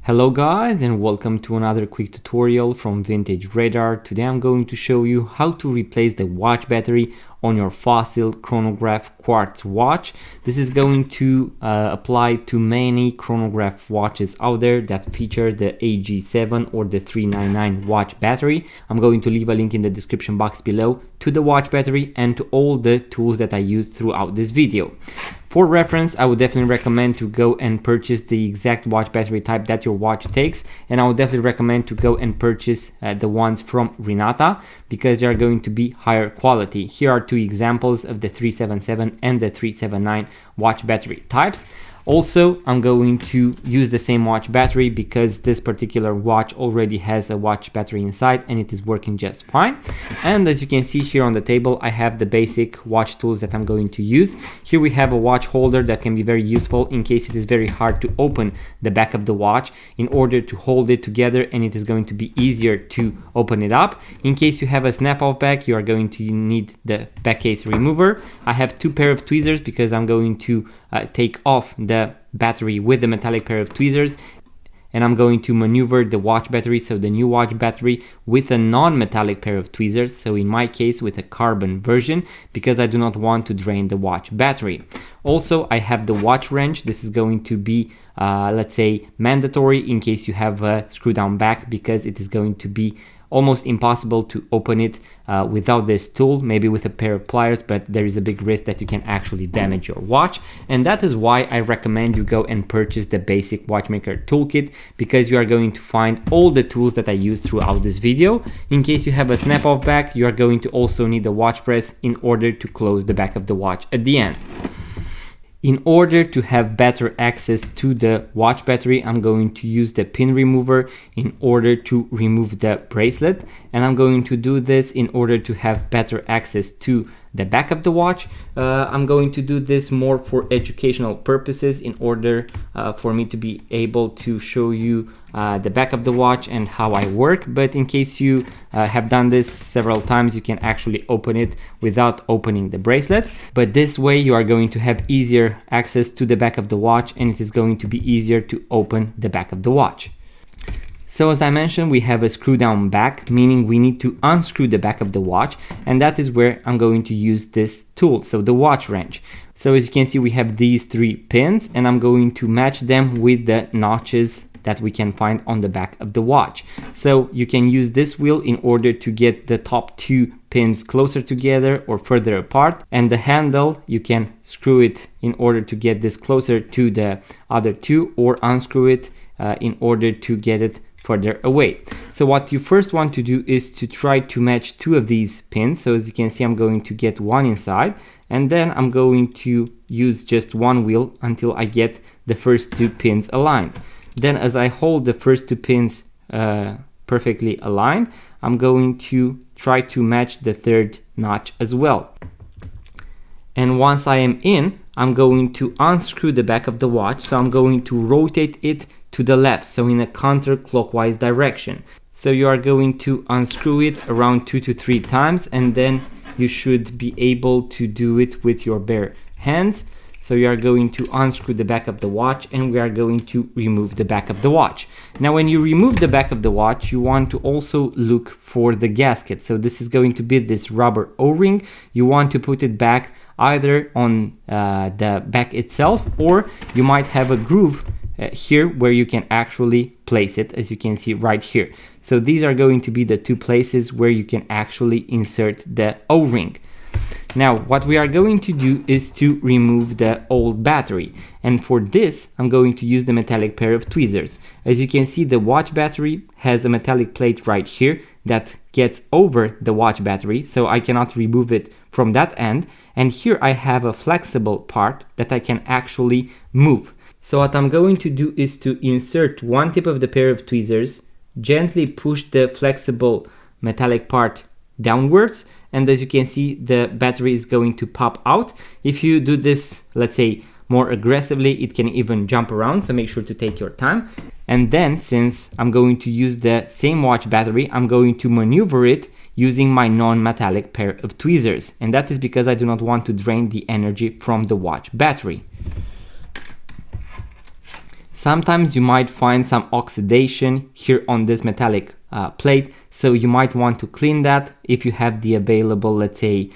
Hello guys, and welcome to another quick tutorial from Vintage Radar. Today I'm going to show you how to replace the watch battery on your Fossil Chronograph Quartz watch. This is going to apply to many chronograph watches out there that feature the AG7 or the 399 watch battery. I'm going to leave a link in the description box below to the watch battery and to all the tools that I use throughout this video. For reference, I would definitely recommend to go and purchase the exact watch battery type that your watch takes, and I would definitely recommend to go and purchase the ones from Renata because they are going to be higher quality. Here are two examples of the 377 and the 379 watch battery types. Also, I'm going to use the same watch battery because this particular watch already has a watch battery inside and it is working just fine. And as you can see here on the table, I have the basic watch tools that I'm going to use. Here we have a watch holder that can be very useful in case it is very hard to open the back of the watch, in order to hold it together, and it is going to be easier to open it up. In case you have a snap-off back, you are going to need the back case remover. I have two pair of tweezers because I'm going to take off the battery with the metallic pair of tweezers, and I'm going to maneuver the watch battery, so the new watch battery, with a non-metallic pair of tweezers, so in my case with a carbon version, because I do not want to drain the watch battery. Also, I have the watch wrench. This is going to be let's say mandatory in case you have a screw down back, because it is going to be almost impossible to open it without this tool, maybe with a pair of pliers, but there is a big risk that you can actually damage your watch. And that is why I recommend you go and purchase the basic watchmaker toolkit, because you are going to find all the tools that I use throughout this video. In case you have a snap-off back, you are going to also need a watch press in order to close the back of the watch at the end. In order to have better access to the watch battery, I'm going to use the pin remover in order to remove the bracelet, and I'm going to do this in order to have better access to the back of the watch. I'm going to do this more for educational purposes, in order for me to be able to show you the back of the watch and how I work. But in case you have done this several times, you can actually open it without opening the bracelet. But this way you are going to have easier access to the back of the watch, and it is going to be easier to open the back of the watch. So as I mentioned, we have a screw down back, meaning we need to unscrew the back of the watch, and that is where I'm going to use this tool, so the watch wrench. So as you can see, we have these three pins, and I'm going to match them with the notches that we can find on the back of the watch. So you can use this wheel in order to get the top two pins closer together or further apart, and the handle, you can screw it in order to get this closer to the other two, or unscrew it in order to get it further away. So what you first want to do is to try to match two of these pins. So as you can see, I'm going to get one inside, and then I'm going to use just one wheel until I get the first two pins aligned. Then as I hold the first two pins perfectly aligned, I'm going to try to match the third notch as well. And once I am in, I'm going to unscrew the back of the watch. So I'm going to rotate it to the left, so in a counterclockwise direction. So you are going to unscrew it around 2 to 3 times, and then you should be able to do it with your bare hands. So you are going to unscrew the back of the watch, and we are going to remove the back of the watch. Now when you remove the back of the watch, you want to also look for the gasket. So this is going to be this rubber O-ring. You want to put it back either on the back itself, or you might have a groove here where you can actually place it, as you can see right here. So these are going to be the two places where you can actually insert the O-ring. Now what we are going to do is to remove the old battery, and for this I'm going to use the metallic pair of tweezers. As you can see, the watch battery has a metallic plate right here that gets over the watch battery, so I cannot remove it from that end, and here I have a flexible part that I can actually move. So what I'm going to do is to insert one tip of the pair of tweezers, gently push the flexible metallic part downwards, and as you can see, the battery is going to pop out. If you do this, let's say, more aggressively, it can even jump around, so make sure to take your time. And then, since I'm going to use the same watch battery, I'm going to maneuver it using my non-metallic pair of tweezers, and that is because I do not want to drain the energy from the watch battery. Sometimes you might find some oxidation here on this metallic plate, so you might want to clean that if you have the available, let's say,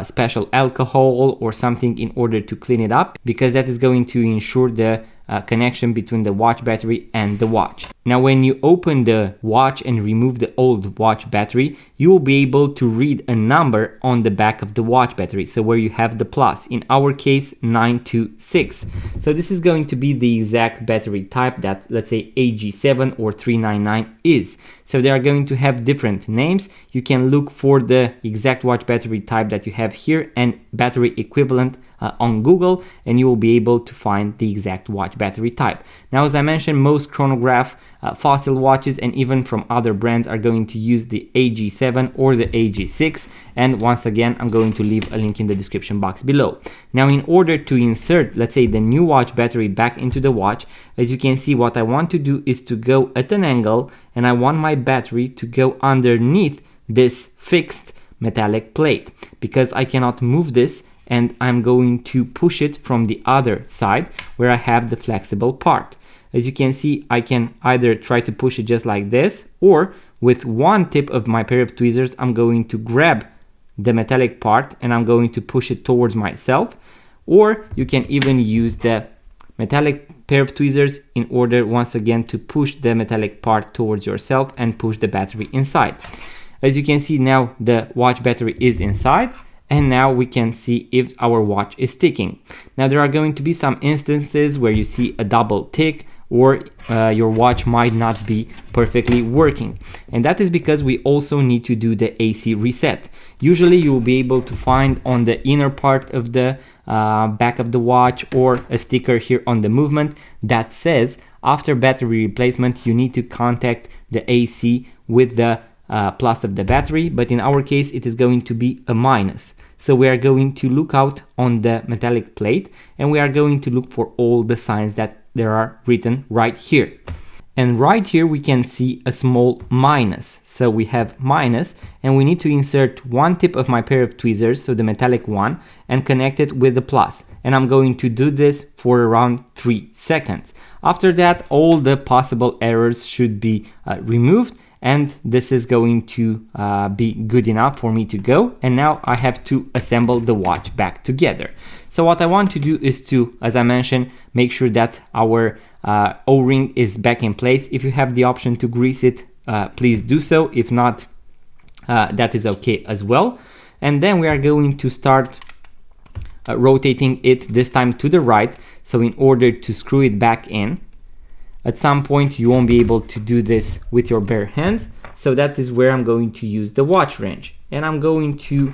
special alcohol or something in order to clean it up, because that is going to ensure the connection between the watch battery and the watch. Now when you open the watch and remove the old watch battery, you will be able to read a number on the back of the watch battery, so where you have the plus, in our case 926. So this is going to be the exact battery type that, let's say, AG7 or 399 is. So they are going to have different names. You can look for the exact watch battery type that you have here and battery equivalent on Google, and you will be able to find the exact watch battery type. Now, as I mentioned, most chronograph, Fossil watches, and even from other brands are going to use the AG7 or the AG6, and once again I'm going to leave a link in the description box below. Now, in order to insert, let's say, the new watch battery back into the watch, as you can see, what I want to do is to go at an angle, and I want my battery to go underneath this fixed metallic plate, because I cannot move this, and I'm going to push it from the other side where I have the flexible part. As you can see, I can either try to push it just like this, or with one tip of my pair of tweezers, I'm going to grab the metallic part and I'm going to push it towards myself. Or you can even use the metallic pair of tweezers in order, once again, to push the metallic part towards yourself and push the battery inside. As you can see, now the watch battery is inside, and now we can see if our watch is ticking. Now there are going to be some instances where you see a double tick, or your watch might not be perfectly working, and that is because we also need to do the AC reset. Usually you will be able to find on the inner part of the back of the watch or a sticker here on the movement that says after battery replacement you need to contact the AC with the plus of the battery, but in our case it is going to be a minus. So we are going to look out on the metallic plate, and we are going to look for all the signs that there are written right here. And right here we can see a small minus. So we have minus, and we need to insert one tip of my pair of tweezers, so the metallic one, and connect it with the plus. And I'm going to do this for around 3 seconds. After that, all the possible errors should be removed, and this is going to be good enough for me to go. And now I have to assemble the watch back together. So what I want to do is to, as I mentioned, make sure that our O-ring is back in place. If you have the option to grease it, please do so. If not, that is okay as well. And then we are going to start rotating it, this time to the right. So in order to screw it back in, at some point you won't be able to do this with your bare hands, so that is where I'm going to use the watch wrench, and I'm going to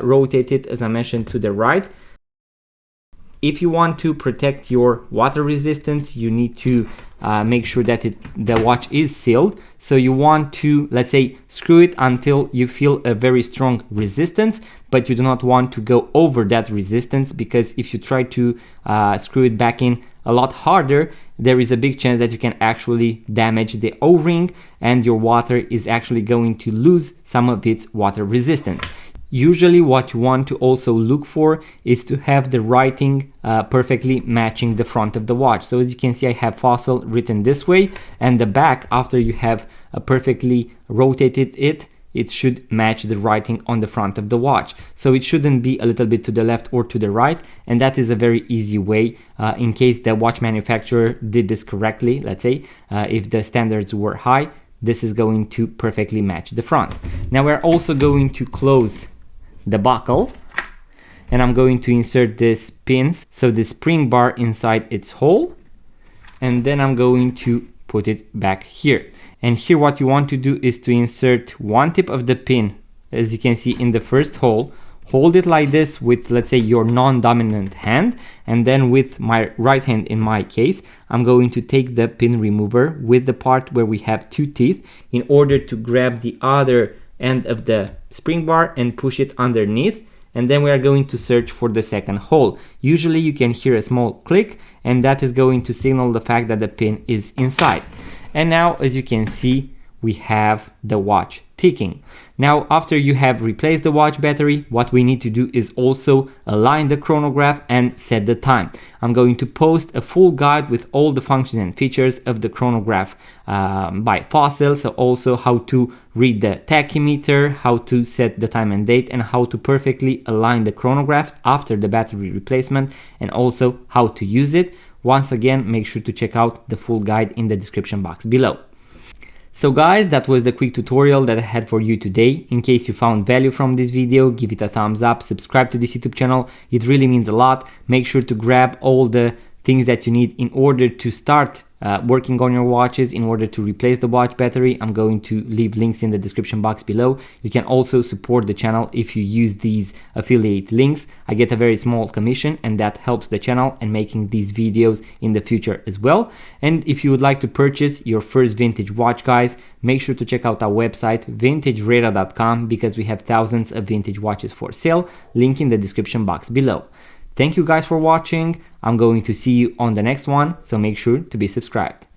rotate it, as I mentioned, to the right. If you want to protect your water resistance, you need to make sure that the watch is sealed. So you want to, let's say, screw it until you feel a very strong resistance, but you do not want to go over that resistance, because if you try to screw it back in a lot harder, there is a big chance that you can actually damage the O-ring, and your water is actually going to lose some of its water resistance. Usually what you want to also look for is to have the writing perfectly matching the front of the watch. So as you can see, I have Fossil written this way, and the back, after you have perfectly rotated it, it should match the writing on the front of the watch. So it shouldn't be a little bit to the left or to the right, and that is a very easy way in case the watch manufacturer did this correctly. Let's say if the standards were high, this is going to perfectly match the front. Now we're also going to close the buckle, and I'm going to insert this pins, so the spring bar inside its hole, and then I'm going to put it back here. And here what you want to do is to insert one tip of the pin, as you can see, in the first hole. Hold it like this with, let's say, your non-dominant hand, and then with my right hand, in my case, I'm going to take the pin remover with the part where we have 2 teeth in order to grab the other end of the spring bar and push it underneath, and then we are going to search for the second hole. Usually you can hear a small click, and that is going to signal the fact that the pin is inside. And now, as you can see, we have the watch ticking. Now, after you have replaced the watch battery, what we need to do is also align the chronograph and set the time. I'm going to post a full guide with all the functions and features of the chronograph by Fossil, so also how to read the tachymeter, how to set the time and date, and how to perfectly align the chronograph after the battery replacement, and also how to use it. Once again, make sure to check out the full guide in the description box below. So guys, that was the quick tutorial that I had for you today. In case you found value from this video, give it a thumbs up, subscribe to this YouTube channel. It really means a lot. Make sure to grab all the things that you need in order to start working on your watches, in order to replace the watch battery. I'm going to leave links in the description box below. You can also support the channel if you use these affiliate links. I get a very small commission, and that helps the channel and making these videos in the future as well. And if you would like to purchase your first vintage watch, guys, make sure to check out our website vintageradar.com, because we have thousands of vintage watches for sale. Link in the description box below. Thank you guys for watching. I'm going to see you on the next one, so make sure to be subscribed.